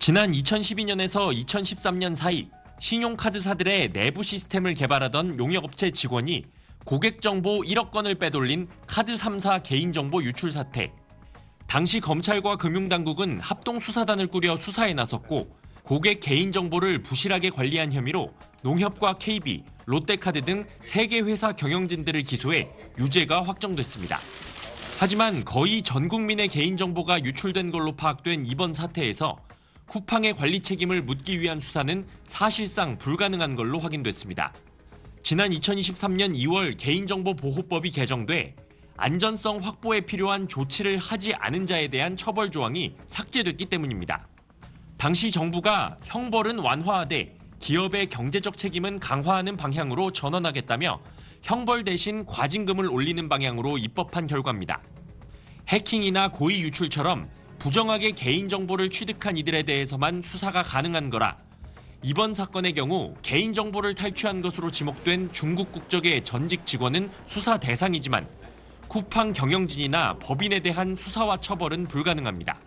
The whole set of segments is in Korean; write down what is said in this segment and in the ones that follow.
지난 2012년에서 2013년 사이 신용카드사들의 내부 시스템을 개발하던 용역업체 직원이 고객 정보 1억 건을 빼돌린 카드 3사 개인정보 유출 사태. 당시 검찰과 금융당국은 합동수사단을 꾸려 수사에 나섰고 고객 개인정보를 부실하게 관리한 혐의로 농협과 KB, 롯데카드 등 3개 회사 경영진들을 기소해 유죄가 확정됐습니다. 하지만 거의 전 국민의 개인정보가 유출된 걸로 파악된 이번 사태에서 쿠팡의 관리 책임을 묻기 위한 수사는 사실상 불가능한 걸로 확인됐습니다. 지난 2023년 2월 개인정보보호법이 개정돼 안전성 확보에 필요한 조치를 하지 않은 자에 대한 처벌 조항이 삭제됐기 때문입니다. 당시 정부가 형벌은 완화하되 기업의 경제적 책임은 강화하는 방향으로 전환하겠다며 형벌 대신 과징금을 올리는 방향으로 입법한 결과입니다. 해킹이나 고의 유출처럼 부정하게 개인정보를 취득한 이들에 대해서만 수사가 가능한 거라 이번 사건의 경우 개인정보를 탈취한 것으로 지목된 중국 국적의 전직 직원은 수사 대상이지만 쿠팡 경영진이나 법인에 대한 수사와 처벌은 불가능합니다.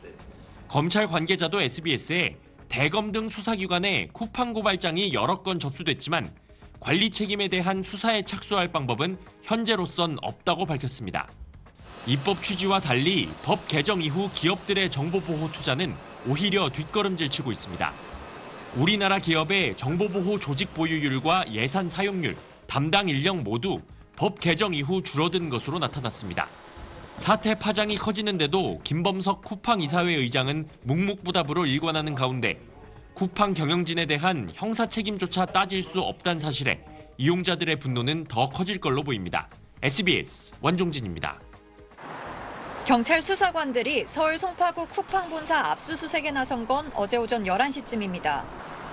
검찰 관계자도 SBS에 대검 등 수사기관에 쿠팡 고발장이 여러 건 접수됐지만 관리 책임에 대한 수사에 착수할 방법은 현재로선 없다고 밝혔습니다. 입법 취지와 달리 법 개정 이후 기업들의 정보보호 투자는 오히려 뒷걸음질 치고 있습니다. 우리나라 기업의 정보보호 조직 보유율과 예산 사용률, 담당 인력 모두 법 개정 이후 줄어든 것으로 나타났습니다. 사태 파장이 커지는데도 김범석 쿠팡 이사회 의장은 묵묵부답으로 일관하는 가운데 쿠팡 경영진에 대한 형사 책임조차 따질 수 없다는 사실에 이용자들의 분노는 더 커질 걸로 보입니다. SBS 원종진입니다. 경찰 수사관들이 서울 송파구 쿠팡 본사 압수수색에 나선 건 어제 오전 11시쯤입니다.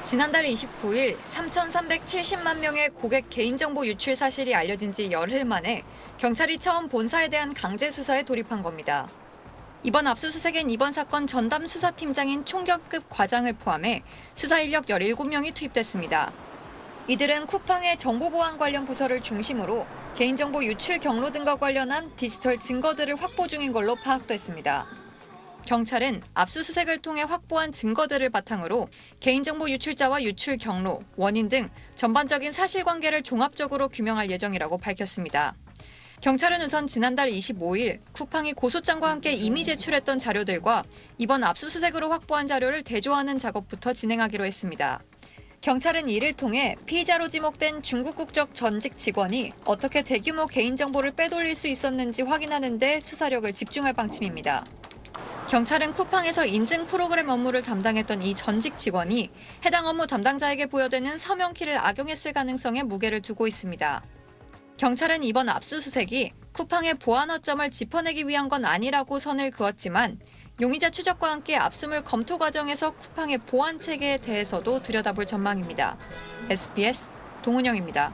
지난달 29일 3,370만 명의 고객 개인정보 유출 사실이 알려진 지 열흘 만에 경찰이 처음 본사에 대한 강제 수사에 돌입한 겁니다. 이번 압수수색엔 이번 사건 전담 수사팀장인 총경급 과장을 포함해 수사 인력 17명이 투입됐습니다. 이들은 쿠팡의 정보보안 관련 부서를 중심으로 개인정보 유출 경로 등과 관련한 디지털 증거들을 확보 중인 걸로 파악됐습니다. 경찰은 압수수색을 통해 확보한 증거들을 바탕으로 개인정보 유출자와 유출 경로, 원인 등 전반적인 사실관계를 종합적으로 규명할 예정이라고 밝혔습니다. 경찰은 우선 지난달 25일 쿠팡이 고소장과 함께 이미 제출했던 자료들과 이번 압수수색으로 확보한 자료를 대조하는 작업부터 진행하기로 했습니다. 경찰은 이를 통해 피의자로 지목된 중국 국적 전직 직원이 어떻게 대규모 개인정보를 빼돌릴 수 있었는지 확인하는 데 수사력을 집중할 방침입니다. 경찰은 쿠팡에서 인증 프로그램 업무를 담당했던 이 전직 직원이 해당 업무 담당자에게 부여되는 서명키를 악용했을 가능성에 무게를 두고 있습니다. 경찰은 이번 압수수색이 쿠팡의 보안 허점을 짚어내기 위한 건 아니라고 선을 그었지만 용의자 추적과 함께 압수물 검토 과정에서 쿠팡의 보안 체계에 대해서도 들여다볼 전망입니다. SBS 동은영입니다.